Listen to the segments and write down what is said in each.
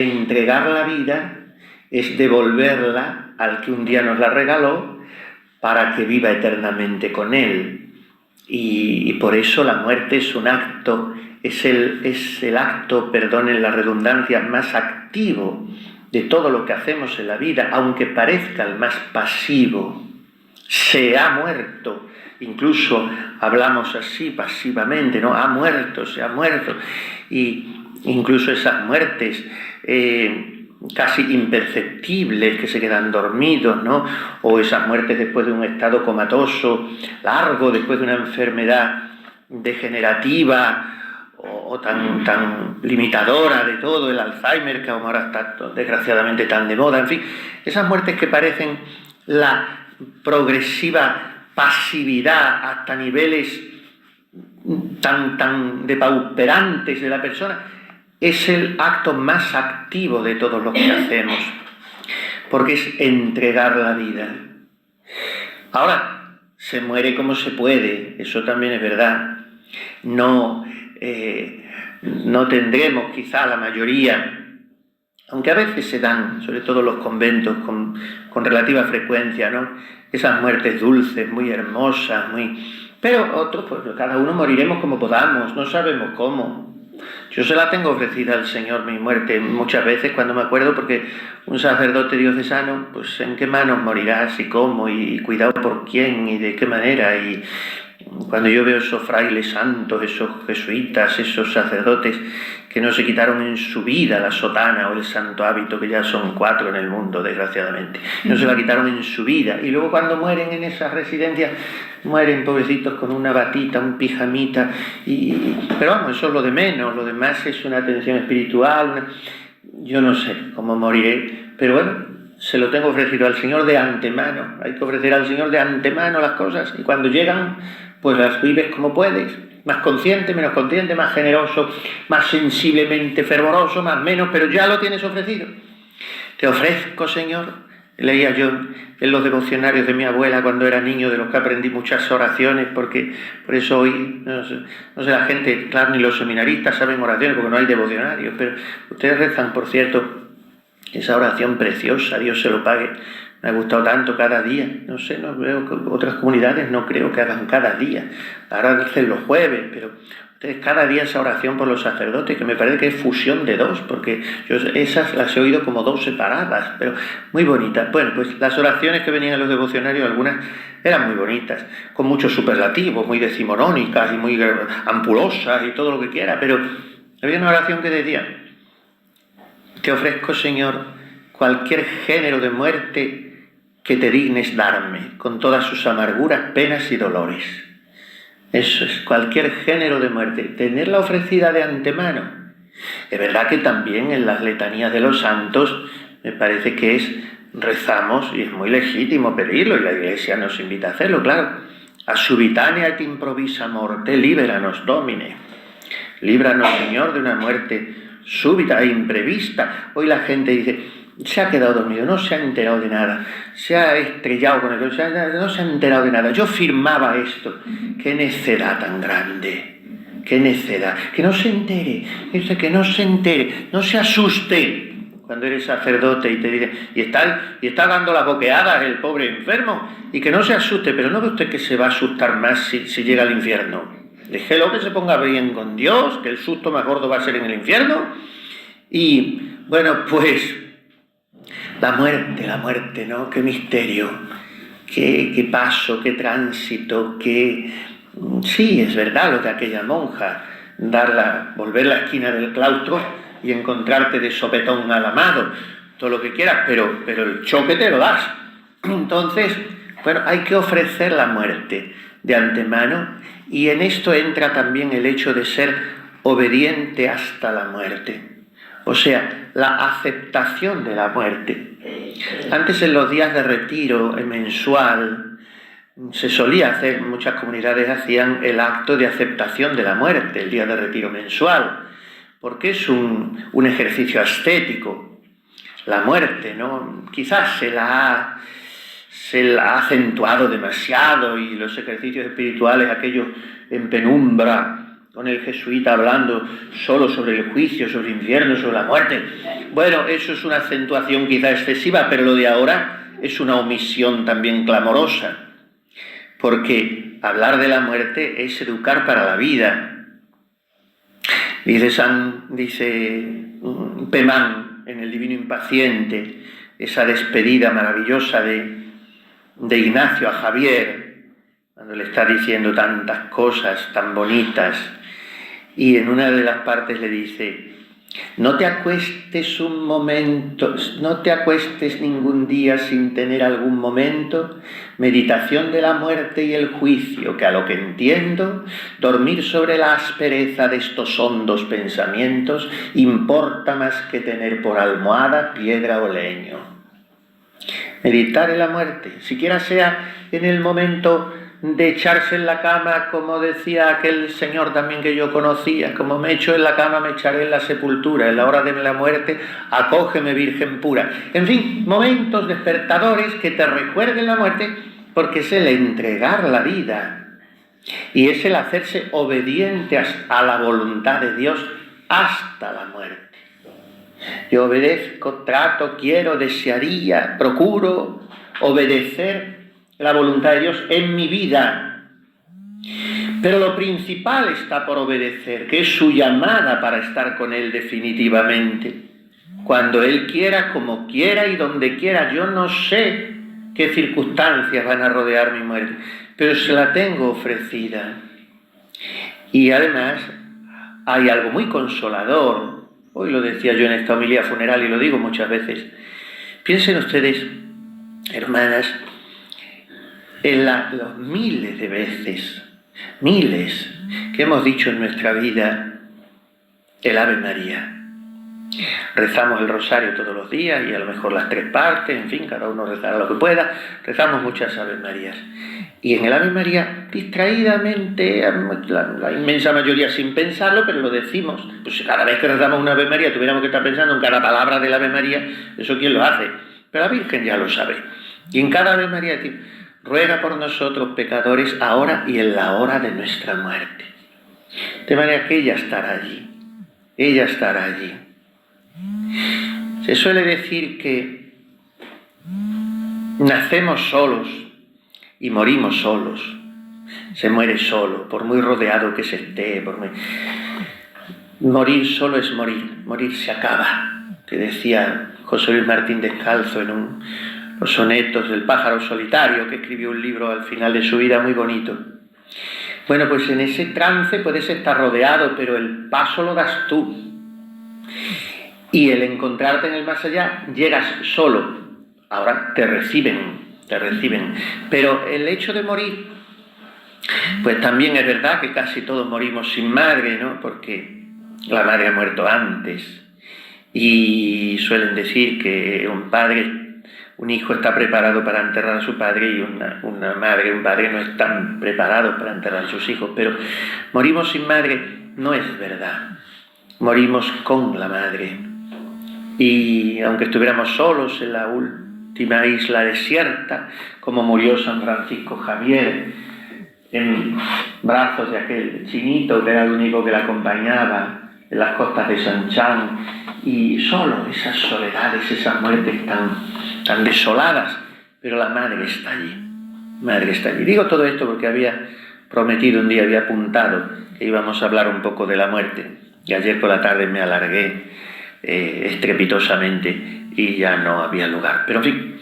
Entregar la vida es devolverla al que un día nos la regaló para que viva eternamente con él. Y por eso la muerte es un acto, es el acto, perdonen la redundancia, más activo de todo lo que hacemos en la vida, aunque parezca el más pasivo. Se ha muerto, incluso hablamos así pasivamente, ¿no? Ha muerto, se ha muerto. Y incluso esas muertes casi imperceptibles que se quedan dormidos, ¿no? O esas muertes después de un estado comatoso largo, después de una enfermedad degenerativa o tan limitadora de todo, el Alzheimer, que ahora está desgraciadamente tan de moda, en fin, esas muertes que parecen la progresiva pasividad hasta niveles tan depauperantes de la persona, es el acto más activo de todos los que hacemos, porque es entregar la vida. Ahora, se muere como se puede, eso también es verdad. No tendremos quizá la mayoría, aunque a veces se dan, sobre todo en los conventos, con relativa frecuencia, ¿no? Esas muertes dulces, muy hermosas, pero otros, pues cada uno moriremos como podamos, no sabemos cómo. Yo se la tengo ofrecida al Señor, mi muerte, muchas veces cuando me acuerdo, porque un sacerdote diocesano, pues en qué manos morirás y cómo, y cuidado por quién y de qué manera. Y cuando yo veo esos frailes santos, esos jesuitas, esos sacerdotes que no se quitaron en su vida la sotana o el santo hábito, que ya son 4 en el mundo, desgraciadamente, no se la quitaron en su vida, y luego cuando mueren en esas residencias, mueren pobrecitos con una batita, un pijamita, pero vamos, eso es lo de menos, lo demás es una atención espiritual, yo no sé cómo moriré, pero bueno, se lo tengo ofrecido al Señor de antemano. Hay que ofrecer al Señor de antemano las cosas, y cuando llegan, pues las vives como puedes, más consciente, menos consciente, más generoso, más sensiblemente fervoroso, más menos, pero ya lo tienes ofrecido. Te ofrezco, Señor, leía yo en los devocionarios de mi abuela cuando era niño, de los que aprendí muchas oraciones, porque por eso hoy, no sé, la gente, claro, ni los seminaristas saben oraciones porque no hay devocionarios, pero ustedes rezan, por cierto, esa oración preciosa, Dios se lo pague. Me ha gustado tanto cada día. No sé, no veo que otras comunidades no creo que hagan cada día. Ahora hacen los jueves, pero ustedes cada día esa oración por los sacerdotes, que me parece que es fusión de 2, porque yo esas las he oído como 2 separadas, pero muy bonitas. Bueno, pues las oraciones que venían en los devocionarios, algunas eran muy bonitas, con muchos superlativos, muy decimonónicas y muy ampulosas y todo lo que quiera, pero había una oración que decía: te ofrezco, Señor, cualquier género de muerte que te dignes darme, con todas sus amarguras, penas y dolores. Eso es, cualquier género de muerte, tenerla ofrecida de antemano. Es verdad que también en las letanías de los santos, me parece que rezamos, y es muy legítimo pedirlo, y la Iglesia nos invita a hacerlo, claro. A subitanea et improvisa morte, liberanos, Domine. Líbranos, Señor, de una muerte súbita e imprevista. Hoy la gente dice: se ha quedado dormido, no se ha enterado de nada, se ha estrellado con el otro, no se ha enterado de nada. Yo firmaba esto. ¡Qué necedad tan grande! ¡Qué necedad! Que no se entere, que no se entere, no se asuste. Cuando eres sacerdote y te dice, y está dando las boqueadas el pobre enfermo, y que no se asuste, pero ¿no ve usted que se va a asustar más si llega al infierno? Déjelo que se ponga bien con Dios, que el susto más gordo va a ser en el infierno. Y bueno, pues la muerte, ¿no? Qué misterio, qué paso, qué tránsito, sí, es verdad lo de aquella monja, volver la esquina del claustro y encontrarte de sopetón al amado, todo lo que quieras, pero el choque te lo das. Entonces, bueno, hay que ofrecer la muerte de antemano, y en esto entra también el hecho de ser obediente hasta la muerte. O sea, la aceptación de la muerte. Antes, en los días de retiro mensual, se solía hacer, muchas comunidades hacían el acto de aceptación de la muerte, el día de retiro mensual, porque es un ejercicio ascético. La muerte, ¿no? Quizás se la ha acentuado demasiado, y los ejercicios espirituales, aquellos en penumbra, con el jesuita hablando solo sobre el juicio, sobre el infierno, sobre la muerte. Bueno, eso es una acentuación quizá excesiva, pero lo de ahora es una omisión también clamorosa, porque hablar de la muerte es educar para la vida. Dice Pemán en el Divino Impaciente, esa despedida maravillosa de Ignacio a Javier, cuando le está diciendo tantas cosas tan bonitas, y en una de las partes le dice: no te acuestes un momento, no te acuestes ningún día sin tener algún momento meditación de la muerte y el juicio, que a lo que entiendo, dormir sobre la aspereza de estos hondos pensamientos importa más que tener por almohada piedra o leño. Meditar en la muerte, siquiera sea en el momento de echarse en la cama, como decía aquel señor también que yo conocía: como me echo en la cama, me echaré en la sepultura, en la hora de la muerte, acógeme Virgen pura. En fin, momentos despertadores que te recuerden la muerte, porque es el entregar la vida y es el hacerse obediente a la voluntad de Dios hasta la muerte. Yo obedezco, trato, quiero, desearía, procuro obedecer la voluntad de Dios en mi vida. Pero lo principal está por obedecer, que es su llamada para estar con Él definitivamente. Cuando Él quiera, como quiera y donde quiera. Yo no sé qué circunstancias van a rodear mi muerte, pero se la tengo ofrecida. Y además hay algo muy consolador. Hoy lo decía yo en esta homilía funeral y lo digo muchas veces. Piensen ustedes, hermanas, en los miles de veces, miles, que hemos dicho en nuestra vida el Ave María. Rezamos el rosario todos los días y a lo mejor las 3 partes, en fin, cada uno rezará lo que pueda. Rezamos muchas Ave Marías. Y en el Ave María, distraídamente, la inmensa mayoría sin pensarlo, pero lo decimos. Pues si cada vez que rezamos una Ave María tuviéramos que estar pensando en cada palabra del Ave María, ¿eso quién lo hace? Pero la Virgen ya lo sabe. Y en cada Ave María dice: ruega por nosotros pecadores, ahora y en la hora de nuestra muerte. De manera que ella estará allí. Ella estará allí. Se suele decir que nacemos solos y morimos solos. Se muere solo, por muy rodeado que se esté. Morir solo es morir. Morir se acaba. Que decía José Luis Martín Descalzo en los sonetos del pájaro solitario, que escribió un libro al final de su vida muy bonito. Bueno, pues en ese trance puedes estar rodeado, pero el paso lo das tú. Y el encontrarte en el más allá, llegas solo. Ahora te reciben. Pero el hecho de morir, pues también es verdad que casi todos morimos sin madre, ¿no? Porque la madre ha muerto antes. Y suelen decir que un hijo está preparado para enterrar a su padre y una madre, un padre no están preparados para enterrar a sus hijos. Pero morimos sin madre no es verdad. Morimos con la madre. Y aunque estuviéramos solos en la última isla desierta, como murió San Francisco Javier, en brazos de aquel chinito que era el único que le acompañaba en las costas de Sanchán, y solo esas soledades, esas muertes tan desoladas, pero la madre está allí. Madre está allí. Digo todo esto porque había prometido un día, había apuntado que íbamos a hablar un poco de la muerte, y ayer por la tarde me alargué estrepitosamente y ya no había lugar. Pero en fin,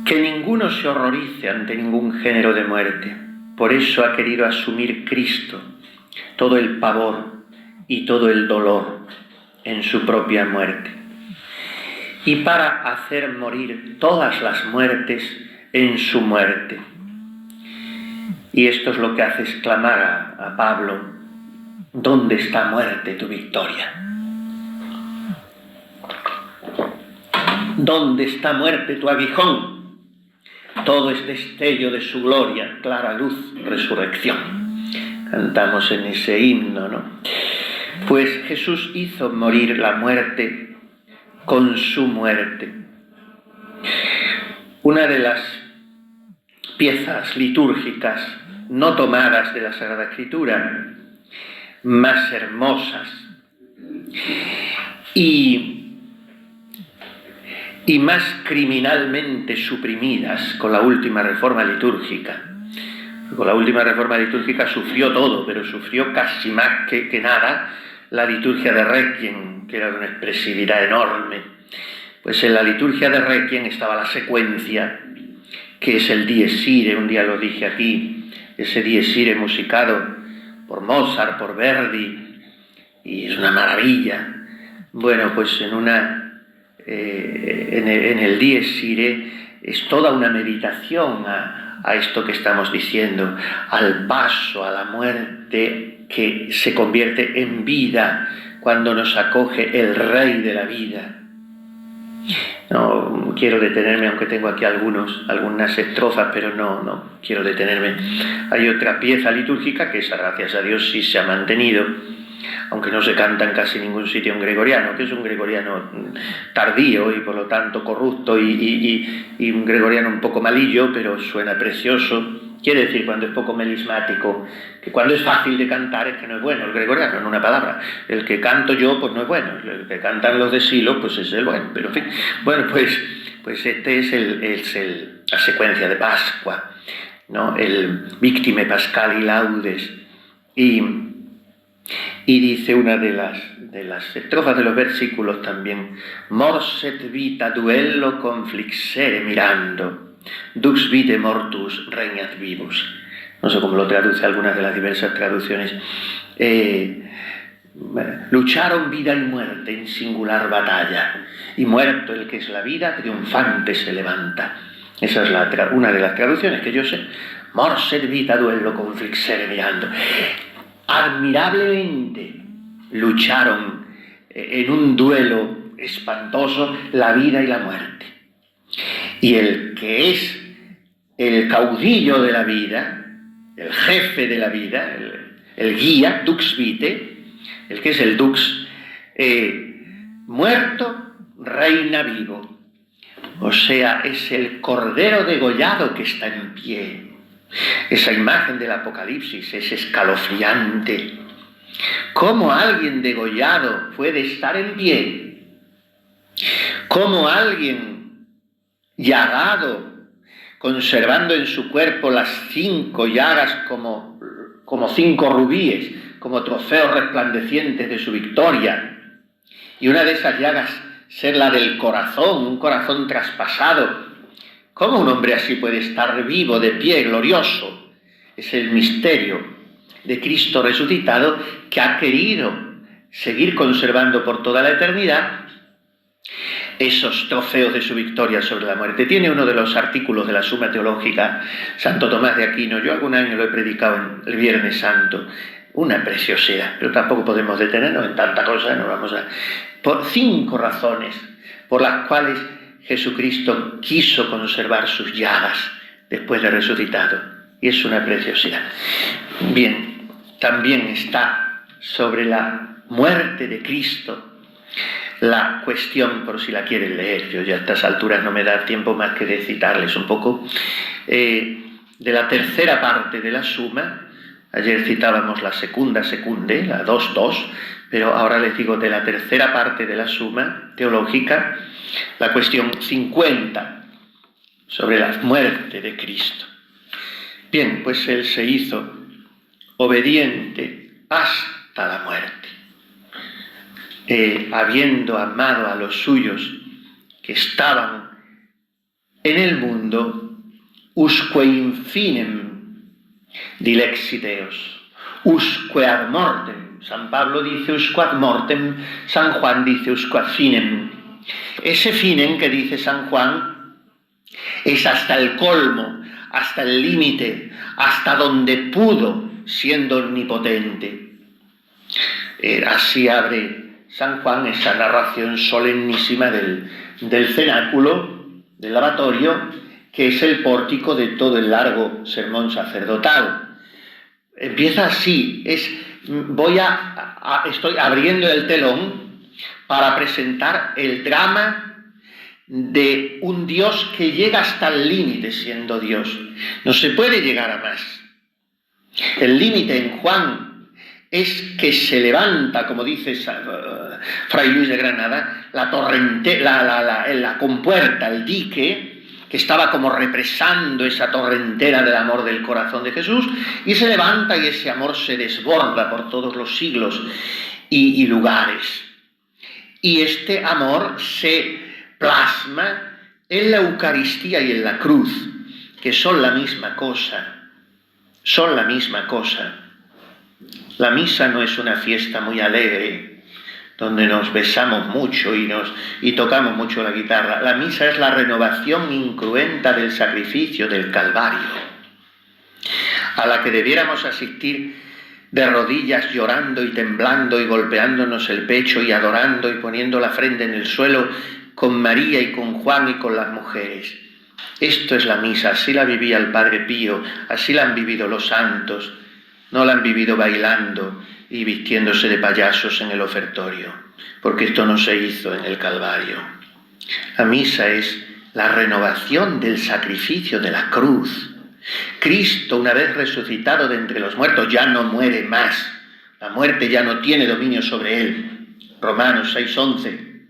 que ninguno se horrorice ante ningún género de muerte. Por eso ha querido asumir Cristo todo el pavor y todo el dolor en su propia muerte, y para hacer morir todas las muertes en su muerte. Y esto es lo que hace exclamar a Pablo: ¿dónde está, muerte, tu victoria? ¿Dónde está, muerte, tu aguijón? Todo es destello de su gloria, clara luz, resurrección. Cantamos en ese himno, ¿no? Pues Jesús hizo morir la muerte con su muerte. Una de las piezas litúrgicas no tomadas de la Sagrada Escritura más hermosas y más criminalmente suprimidas con la última reforma litúrgica. Con la última reforma litúrgica sufrió todo, pero sufrió casi más que nada la liturgia de Requiem, que era de una expresividad enorme. Pues en la liturgia de Requiem estaba la secuencia, que es el Dies Irae, un día lo dije aquí, ese Dies Irae musicado por Mozart, por Verdi, y es una maravilla. Bueno, pues en el Dies Irae es toda una meditación a esto que estamos diciendo, al paso, a la muerte que se convierte en vida cuando nos acoge el Rey de la vida. No quiero detenerme, aunque tengo aquí algunas estrofas, pero no quiero detenerme. Hay otra pieza litúrgica que esa, gracias a Dios, sí se ha mantenido, aunque no se canta en casi ningún sitio en gregoriano, que es un gregoriano tardío y por lo tanto corrupto y un gregoriano un poco malillo, pero suena precioso. Quiere decir, cuando es poco melismático, que cuando es fácil de cantar es que no es bueno el gregoriano, en una palabra. El que canto yo, pues no es bueno. El que cantan los de Silo, pues es el bueno. Pero en fin, bueno, pues este es la secuencia de Pascua, ¿no? El Victime Pascali Laudes. Y dice una de las estrofas de los versículos también: Morset vita duello conflixere mirando, dux vitae mortus regnat vivus. No sé cómo lo traduce algunas de las diversas traducciones. Lucharon vida y muerte en singular batalla, y muerto el que es la vida, triunfante se levanta. Esa es una de las traducciones que yo sé. Morset vita duello conflixere mirando. Admirablemente lucharon en un duelo espantoso la vida y la muerte. Y el que es el caudillo de la vida, el jefe de la vida, el guía, dux vitae, el que es el dux, muerto, reina vivo. O sea, es el cordero degollado que está en pie. Esa imagen del Apocalipsis es escalofriante. ¿Cómo alguien degollado puede estar en pie? ¿Cómo alguien llagado, conservando en su cuerpo las 5 llagas como 5 rubíes, como trofeos resplandecientes de su victoria, y una de esas llagas ser la del corazón, un corazón traspasado? ¿Cómo un hombre así puede estar vivo, de pie, glorioso? Es el misterio de Cristo resucitado, que ha querido seguir conservando por toda la eternidad esos trofeos de su victoria sobre la muerte. Tiene uno de los artículos de la Suma Teológica, Santo Tomás de Aquino. Yo algún año lo he predicado en el Viernes Santo. Una preciosidad, pero tampoco podemos detenernos en tanta cosa. No vamos por 5 razones por las cuales Jesucristo quiso conservar sus llagas después de resucitado, y es una preciosidad. Bien, también está sobre la muerte de Cristo la cuestión, por si la quieren leer, yo ya a estas alturas no me da tiempo más que de citarles un poco, de la tercera parte de la Suma. Ayer citábamos la secunda secunde, la 2.2, pero ahora les digo de la tercera parte de la Suma Teológica, la cuestión 50, sobre la muerte de Cristo. Bien, pues Él se hizo obediente hasta la muerte, habiendo amado a los suyos que estaban en el mundo, usque infinem dilexit eos, usque ad mortem. San Pablo dice usque ad mortem, San Juan dice usque ad finem. Ese finem que dice San Juan es hasta el colmo, hasta el límite, hasta donde pudo, siendo omnipotente. Así abre San Juan esa narración solemnísima del cenáculo, del lavatorio, que es el pórtico de todo el largo sermón sacerdotal. Empieza así, estoy abriendo el telón para presentar el drama de un Dios que llega hasta el límite siendo Dios. No se puede llegar a más. El límite en Juan es que se levanta, como dice Fray Luis de Granada, la compuerta, el dique, que estaba como represando esa torrentera del amor del corazón de Jesús, y se levanta y ese amor se desborda por todos los siglos y lugares. Y este amor se plasma en la Eucaristía y en la cruz, que son la misma cosa. Son la misma cosa. La misa no es una fiesta muy alegre, donde nos besamos mucho y tocamos mucho la guitarra. La misa es la renovación incruenta del sacrificio del Calvario, a la que debiéramos asistir de rodillas, llorando y temblando y golpeándonos el pecho y adorando y poniendo la frente en el suelo con María y con Juan y con las mujeres. Esto es la misa, así la vivía el Padre Pío, así la han vivido los santos, no la han vivido bailando y vistiéndose de payasos en el ofertorio, porque esto no se hizo en el Calvario. La misa es la renovación del sacrificio de la cruz. Cristo, una vez resucitado de entre los muertos, ya no muere más. La muerte ya no tiene dominio sobre él. Romanos 6:11.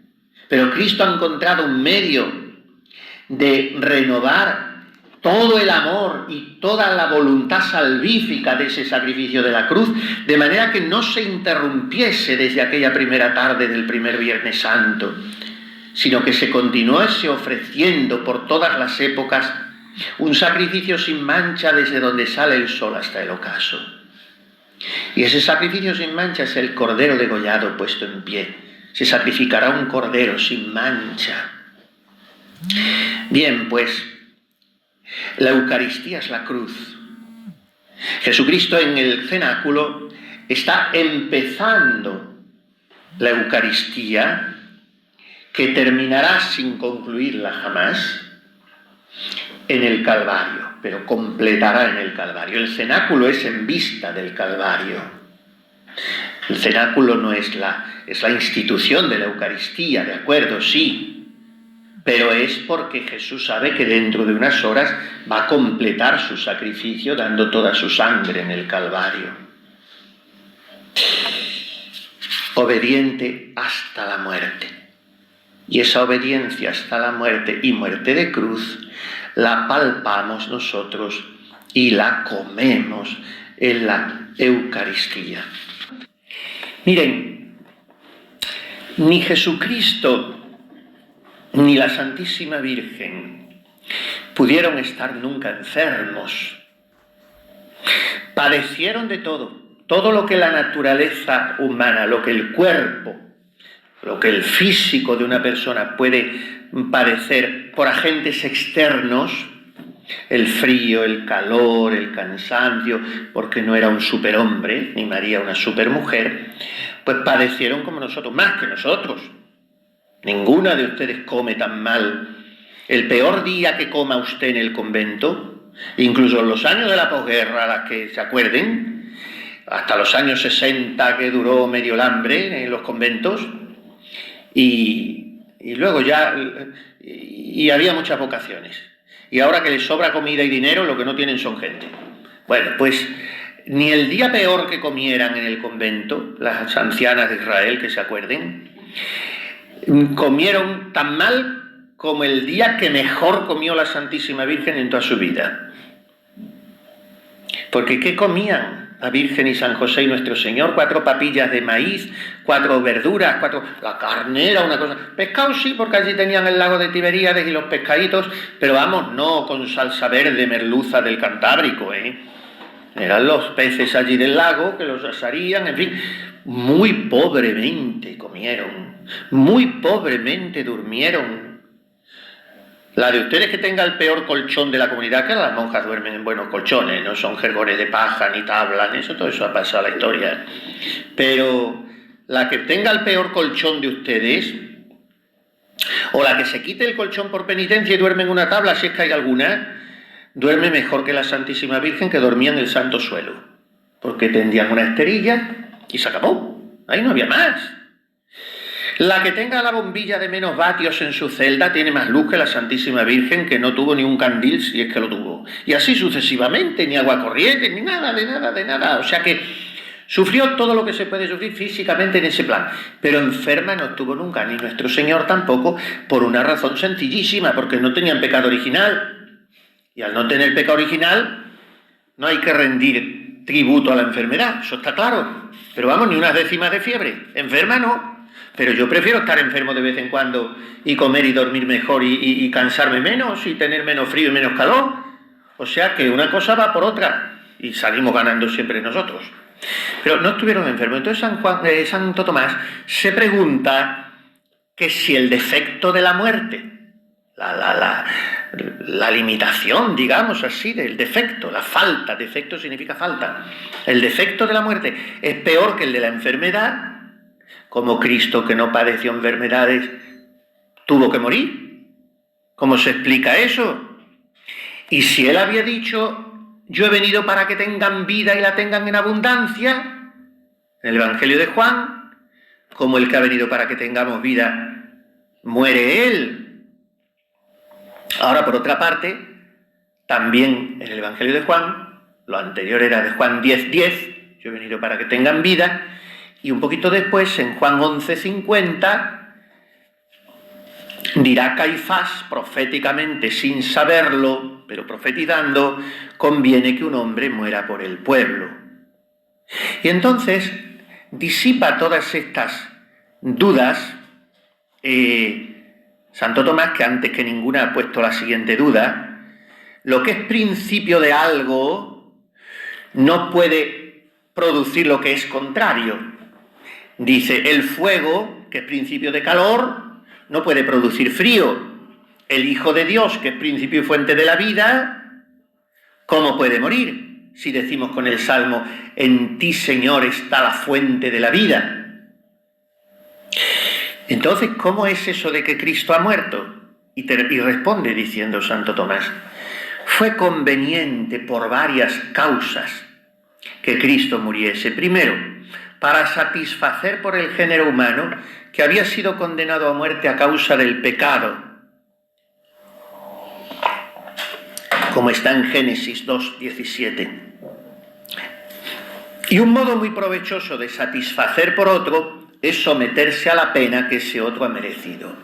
Pero Cristo ha encontrado un medio de renovar todo el amor y toda la voluntad salvífica de ese sacrificio de la cruz, de manera que no se interrumpiese desde aquella primera tarde del primer Viernes Santo, sino que se continuase ofreciendo por todas las épocas un sacrificio sin mancha desde donde sale el sol hasta el ocaso. Y ese sacrificio sin mancha es el cordero degollado puesto en pie. Se sacrificará un cordero sin mancha. Bien, pues, la Eucaristía es la cruz. Jesucristo en el cenáculo está empezando la Eucaristía, que terminará sin concluirla jamás, en el Calvario, pero completará en el Calvario. El cenáculo es en vista del Calvario. El cenáculo no es es la institución de la Eucaristía, ¿de acuerdo? Sí. Pero es porque Jesús sabe que dentro de unas horas va a completar su sacrificio dando toda su sangre en el Calvario. Obediente hasta la muerte. Y esa obediencia hasta la muerte y muerte de cruz la palpamos nosotros y la comemos en la Eucaristía. Miren, ni Jesucristo ni la Santísima Virgen pudieron estar nunca enfermos. Padecieron de todo lo que la naturaleza humana, lo que el cuerpo, lo que el físico de una persona puede padecer por agentes externos, el frío, el calor, el cansancio, porque no era un superhombre, ni María una supermujer, pues padecieron como nosotros, más que nosotros. Ninguna de ustedes come tan mal. El peor día que coma usted en el convento, incluso en los años de la posguerra, las que se acuerden, hasta los años 60 que duró medio el hambre en los conventos, y luego ya, y había muchas vocaciones. Y ahora que les sobra comida y dinero, lo que no tienen son gente. Bueno, pues ni el día peor que comieran en el convento, las ancianas de Israel que se acuerden, comieron tan mal como el día que mejor comió la Santísima Virgen en toda su vida. Porque ¿qué comían la Virgen y San José y Nuestro Señor? 4 papillas de maíz, 4 verduras, 4... La carne era una cosa... Pescado sí, porque allí tenían el lago de Tiberíades y los pescaditos, pero vamos, no con salsa verde, merluza del Cantábrico, Eran los peces allí del lago que los asarían, en fin... Muy pobremente comieron, muy pobremente durmieron. La de ustedes que tenga el peor colchón de la comunidad, que las monjas duermen en buenos colchones, no son jergones de paja, ni tablas, ni eso, todo eso ha pasado a la historia. Pero la que tenga el peor colchón de ustedes, o la que se quite el colchón por penitencia y duerme en una tabla, si es que hay alguna, duerme mejor que la Santísima Virgen, que dormía en el santo suelo, porque tendían una esterilla y se acabó, ahí no había más. La que tenga la bombilla de menos vatios en su celda tiene más luz que la Santísima Virgen, que no tuvo ni un candil, si es que lo tuvo. Y así sucesivamente, ni agua corriente, ni nada, de nada. O sea que Sufrió todo lo que se puede sufrir físicamente en ese plan, pero enferma no estuvo nunca, ni nuestro Señor tampoco, por una razón sencillísima, porque no tenían pecado original. Y al no tener pecado original, no hay que rendir tributo a la enfermedad, eso está claro. Pero vamos, ni unas décimas de fiebre. Enferma no. Pero yo prefiero estar enfermo de vez en cuando y comer y dormir mejor y cansarme menos y tener menos frío y menos calor. O sea que una cosa va por otra y salimos ganando siempre nosotros. Pero no estuvieron enfermos. Entonces Santo Tomás se pregunta que si el defecto de la muerte, la limitación, digamos así, del defecto, la falta, defecto significa falta, el defecto de la muerte es peor que el de la enfermedad, como Cristo, que no padeció enfermedades, tuvo que morir. ¿Cómo se explica eso? Y si él había dicho, yo he venido para que tengan vida y la tengan en abundancia, en el Evangelio de Juan, como el que ha venido para que tengamos vida, muere él. Ahora, por otra parte, también en el Evangelio de Juan, lo anterior era de Juan 10:10, yo he venido para que tengan vida, y un poquito después, en Juan 11:50, dirá Caifás proféticamente, sin saberlo, pero profetizando, conviene que un hombre muera por el pueblo. Y entonces disipa todas estas dudas Santo Tomás, que antes que ninguna ha puesto la siguiente duda: lo que es principio de algo no puede producir lo que es contrario. Dice, el fuego, que es principio de calor, no puede producir frío. El Hijo de Dios, que es principio y fuente de la vida, ¿cómo puede morir? Si decimos con el Salmo, en ti, Señor, está la fuente de la vida. Entonces, ¿cómo es eso de que Cristo ha muerto? Y responde diciendo Santo Tomás, fue conveniente por varias causas que Cristo muriese. Primero, para satisfacer por el género humano que había sido condenado a muerte a causa del pecado, como está en Génesis 2:17. Y un modo muy provechoso de satisfacer por otro es someterse a la pena que ese otro ha merecido.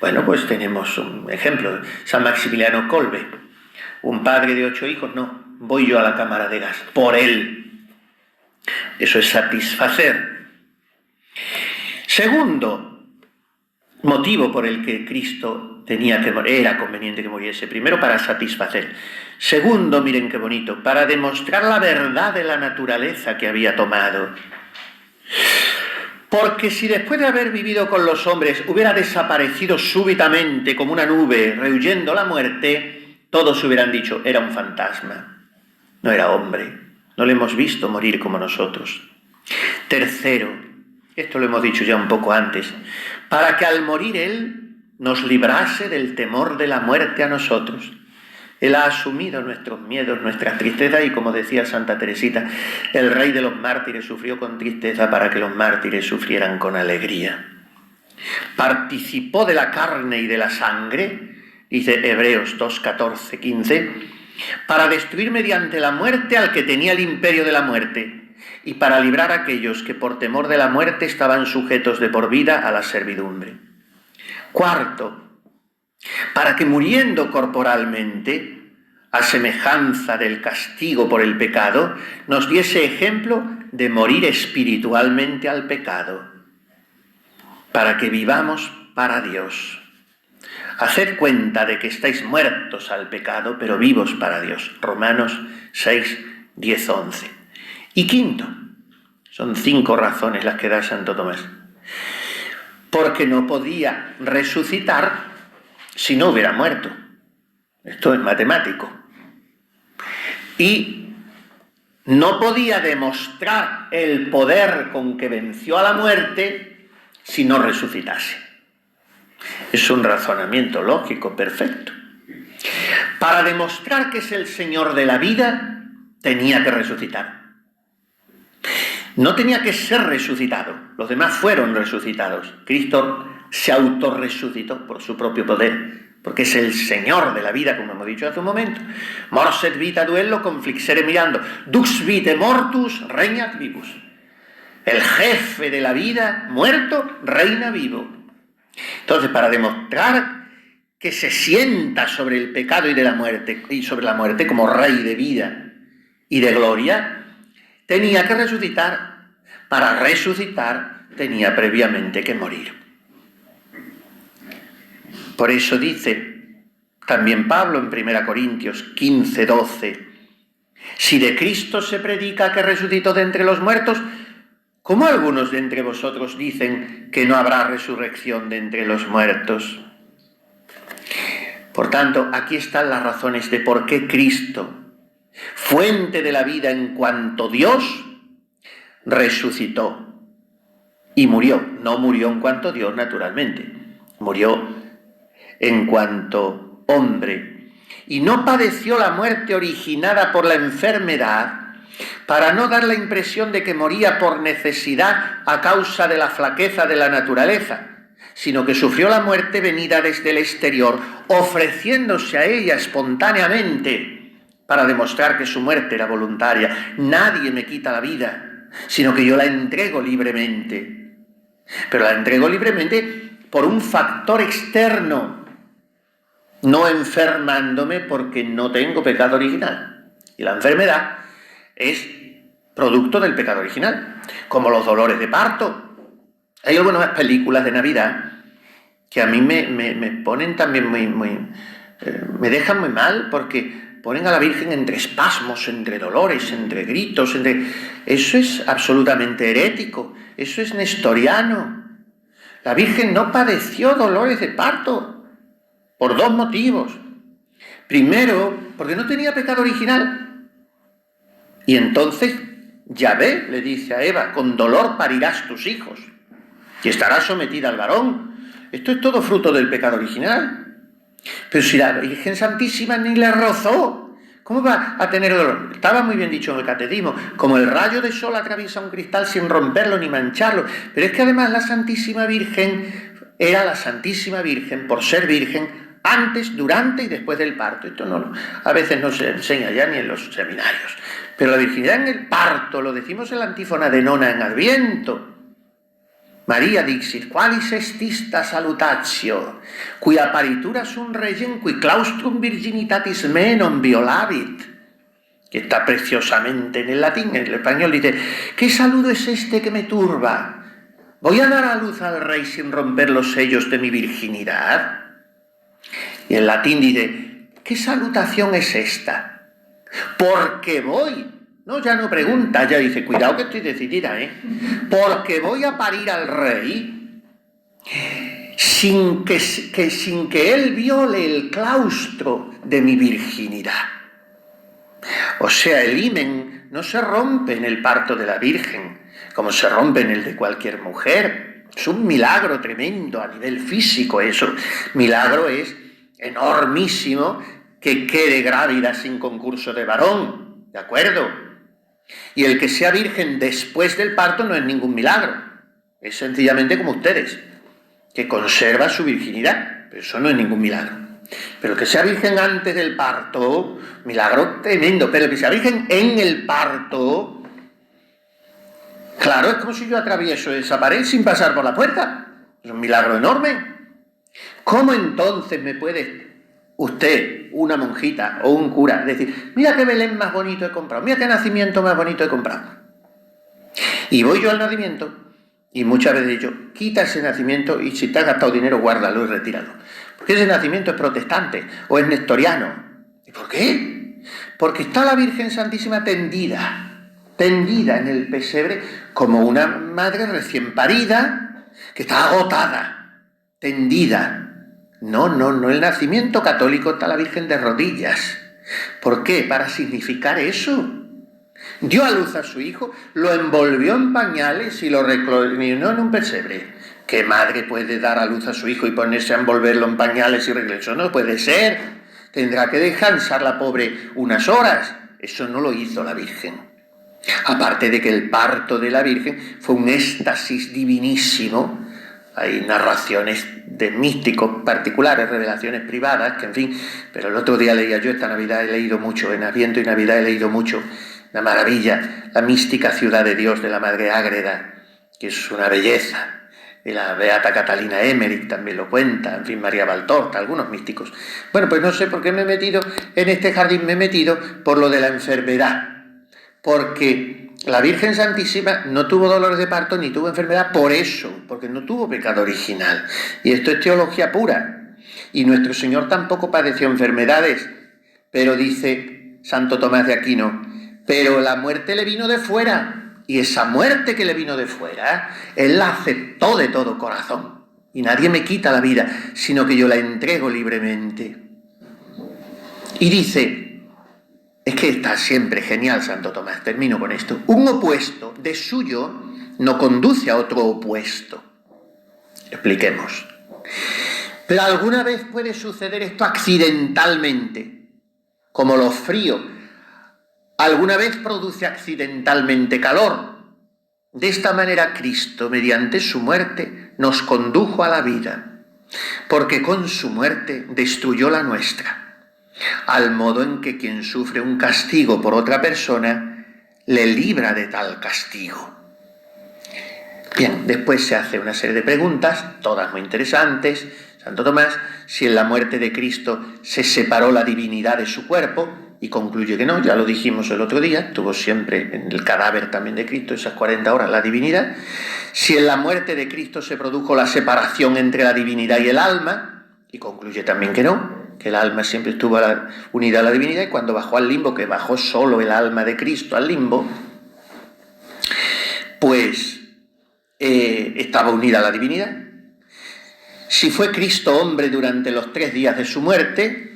Bueno, pues tenemos un ejemplo, San Maximiliano Kolbe, un padre de 8 hijos, no, voy yo a la cámara de gas, por él. Eso es satisfacer. Segundo motivo por el que Cristo era conveniente que muriese. Primero, para satisfacer. Segundo, miren qué bonito, para demostrar la verdad de la naturaleza que había tomado. Porque si después de haber vivido con los hombres hubiera desaparecido súbitamente como una nube, rehuyendo la muerte, todos hubieran dicho, era un fantasma, no era hombre. No le hemos visto morir como nosotros. Tercero, esto lo hemos dicho ya un poco antes, para que al morir él nos librase del temor de la muerte a nosotros. Él ha asumido nuestros miedos, nuestras tristezas y, como decía Santa Teresita, el rey de los mártires sufrió con tristeza para que los mártires sufrieran con alegría. Participó de la carne y de la sangre, dice Hebreos 2:14-15, para destruir mediante la muerte al que tenía el imperio de la muerte y para librar a aquellos que por temor de la muerte estaban sujetos de por vida a la servidumbre. Cuarto, para que muriendo corporalmente, a semejanza del castigo por el pecado, nos diese ejemplo de morir espiritualmente al pecado, para que vivamos para Dios. Haced cuenta de que estáis muertos al pecado, pero vivos para Dios. Romanos 6:10-11. Y quinto, son 5 razones las que da Santo Tomás. Porque no podía resucitar si no hubiera muerto. Esto es matemático. Y no podía demostrar el poder con que venció a la muerte si no resucitase. Es un razonamiento lógico, perfecto. Para demostrar que es el Señor de la vida, tenía que resucitar. No tenía que ser resucitado, los demás fueron resucitados. Cristo se autorresucitó por su propio poder, porque es el Señor de la vida, como hemos dicho hace un momento. Mors et vita duello conflixere mirando, dux vitae mortus regnat vivus. El jefe de la vida, muerto, reina vivo. Entonces, para demostrar que se sienta sobre el pecado y sobre la muerte como rey de vida y de gloria, tenía que resucitar. Para resucitar tenía previamente que morir. Por eso dice también Pablo en 1 Corintios 15, 12, si de Cristo se predica que resucitó de entre los muertos, ¿cómo algunos de entre vosotros dicen que no habrá resurrección de entre los muertos? Por tanto, aquí están las razones de por qué Cristo, fuente de la vida en cuanto Dios, resucitó y murió. No murió en cuanto Dios, naturalmente. Murió en cuanto hombre. Y no padeció la muerte originada por la enfermedad para no dar la impresión de que moría por necesidad a causa de la flaqueza de la naturaleza, sino que sufrió la muerte venida desde el exterior, ofreciéndose a ella espontáneamente para demostrar que su muerte era voluntaria. Nadie me quita la vida, sino que yo la entrego libremente. Pero la entrego libremente por un factor externo, no enfermándome porque no tengo pecado original. Y la enfermedad es producto del pecado original, como los dolores de parto. Hay algunas películas de Navidad que a mí me ponen también me dejan muy mal, porque ponen a la Virgen entre espasmos, entre dolores, entre gritos, Eso es absolutamente herético, eso es nestoriano. La Virgen no padeció dolores de parto por dos motivos. Primero, porque no tenía pecado original. Y entonces Yahvé le dice a Eva, con dolor parirás tus hijos y estarás sometida al varón. Esto es todo fruto del pecado original. Pero si la Virgen Santísima ni le rozó, ¿cómo va a tener dolor? Estaba muy bien dicho en el catecismo, como el rayo de sol atraviesa un cristal sin romperlo ni mancharlo. Pero es que además la Santísima Virgen era la Santísima Virgen por ser virgen antes, durante y después del parto. Esto a veces no se enseña ya ni en los seminarios. Pero la virginidad en el parto, lo decimos en la antífona de Nona en Adviento. María dixit, qualis est ista salutatio, qui apparitura sum regem, qui claustrum virginitatis me non violabit. Que está preciosamente en el latín, en el español dice, ¿qué saludo es este que me turba? ¿Voy a dar a luz al rey sin romper los sellos de mi virginidad? Y en latín dice, ¿qué salutación es esta? Porque voy. No, ya no pregunta, ya dice, cuidado que estoy decidida, porque voy a parir al rey sin que él viole el claustro de mi virginidad. O sea, el himen no se rompe en el parto de la Virgen, como se rompe en el de cualquier mujer. Es un milagro tremendo a nivel físico eso. Milagro es enormísimo que quede grávida sin concurso de varón, ¿de acuerdo? Y el que sea virgen después del parto no es ningún milagro, es sencillamente como ustedes, que conserva su virginidad, pero eso no es ningún milagro. Pero el que sea virgen antes del parto, milagro tremendo, pero el que sea virgen en el parto, claro, es como si yo atravieso esa pared sin pasar por la puerta, es un milagro enorme. ¿Cómo entonces me puede usted, una monjita o un cura, decir, mira qué Belén más bonito he comprado, mira qué nacimiento más bonito he comprado? Y voy yo al nacimiento y muchas veces digo, quita ese nacimiento y si te has gastado dinero, guárdalo y retíralo. Porque ese nacimiento es protestante o es nestoriano. ¿Y por qué? Porque está la Virgen Santísima tendida en el pesebre como una madre recién parida que está agotada, tendida. No, el nacimiento católico está la Virgen de rodillas. ¿Por qué? Para significar eso. Dio a luz a su hijo, lo envolvió en pañales y lo reclinó en un pesebre. ¿Qué madre puede dar a luz a su hijo y ponerse a envolverlo en pañales y regresar? No puede ser. Tendrá que descansar la pobre unas horas. Eso no lo hizo la Virgen. Aparte de que el parto de la Virgen fue un éxtasis divinísimo, Hay narraciones de místicos particulares, revelaciones privadas, que en fin, pero el otro día leía yo, esta Navidad he leído mucho, en Adviento y Navidad he leído mucho, la maravilla, la mística ciudad de Dios de la Madre Ágreda, que es una belleza. Y la beata Catalina Emmerich también lo cuenta, en fin, María Valtorta, algunos místicos. Bueno, pues no sé por qué me he metido en este jardín, me he metido por lo de la enfermedad, porque la Virgen Santísima no tuvo dolores de parto ni tuvo enfermedad por eso, porque no tuvo pecado original. Y esto es teología pura. Y nuestro Señor tampoco padeció enfermedades, pero dice Santo Tomás de Aquino, pero la muerte le vino de fuera. Y esa muerte que le vino de fuera, Él la aceptó de todo corazón. Y nadie me quita la vida, sino que yo la entrego libremente. Y dice, es que está siempre genial Santo Tomás, termino con esto. Un opuesto de suyo no conduce a otro opuesto. Expliquemos. Pero alguna vez puede suceder esto accidentalmente, como lo frío. Alguna vez produce accidentalmente calor. De esta manera Cristo, mediante su muerte, nos condujo a la vida, porque con su muerte destruyó la nuestra, al modo en que quien sufre un castigo por otra persona, le libra de tal castigo. Bien, después se hace una serie de preguntas, todas muy interesantes. Santo Tomás, si en la muerte de Cristo se separó la divinidad de su cuerpo, y concluye que no, ya lo dijimos el otro día, tuvo siempre en el cadáver también de Cristo esas 40 horas la divinidad. Si en la muerte de Cristo se produjo la separación entre la divinidad y el alma, y concluye también que no, que el alma siempre estuvo unida a la divinidad, y cuando bajó al limbo, que bajó solo el alma de Cristo al limbo, pues estaba unida a la divinidad. Si fue Cristo hombre durante los 3 días de su muerte,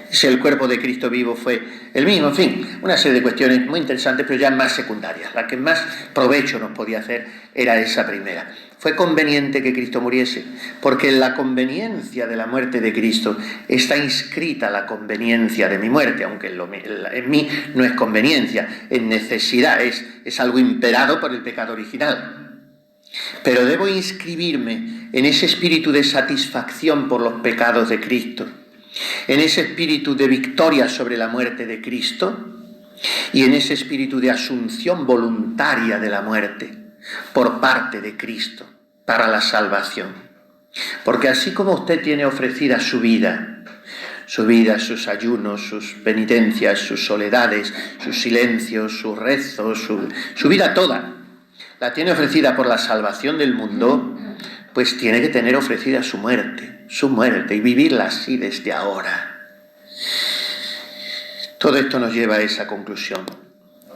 si el cuerpo de Cristo vivo fue el mismo, en fin, una serie de cuestiones muy interesantes, pero ya más secundarias. La que más provecho nos podía hacer era esa primera. Fue conveniente que Cristo muriese, porque en la conveniencia de la muerte de Cristo está inscrita la conveniencia de mi muerte, aunque en mí no es conveniencia, es necesidad, es algo imperado por el pecado original. Pero debo inscribirme en ese espíritu de satisfacción por los pecados de Cristo, en ese espíritu de victoria sobre la muerte de Cristo y en ese espíritu de asunción voluntaria de la muerte por parte de Cristo para la salvación. Porque así como usted tiene ofrecida su vida, sus ayunos, sus penitencias, sus soledades, sus silencios, sus rezos, su vida toda, la tiene ofrecida por la salvación del mundo, pues tiene que tener ofrecida su muerte y vivirla así desde ahora. Todo esto nos lleva a esa conclusión.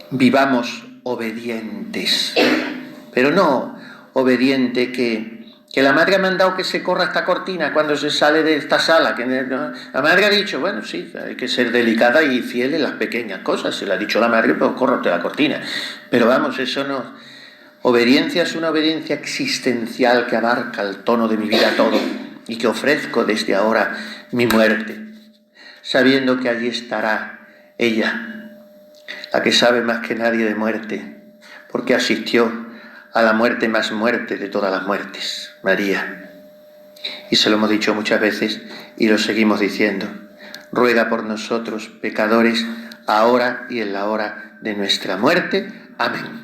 Vivamos obedientes, pero no obediente que la madre ha mandado que se corra esta cortina cuando se sale de esta sala. La madre ha dicho, bueno, sí, hay que ser delicada y fiel en las pequeñas cosas. Se lo ha dicho la madre, pues córrate la cortina. Pero vamos, eso no. Obediencia es una obediencia existencial que abarca el tono de mi vida todo y que ofrezco desde ahora mi muerte, sabiendo que allí estará ella, la que sabe más que nadie de muerte, porque asistió a la muerte más muerte de todas las muertes, María. Y se lo hemos dicho muchas veces y lo seguimos diciendo. Ruega por nosotros, pecadores, ahora y en la hora de nuestra muerte. Amén.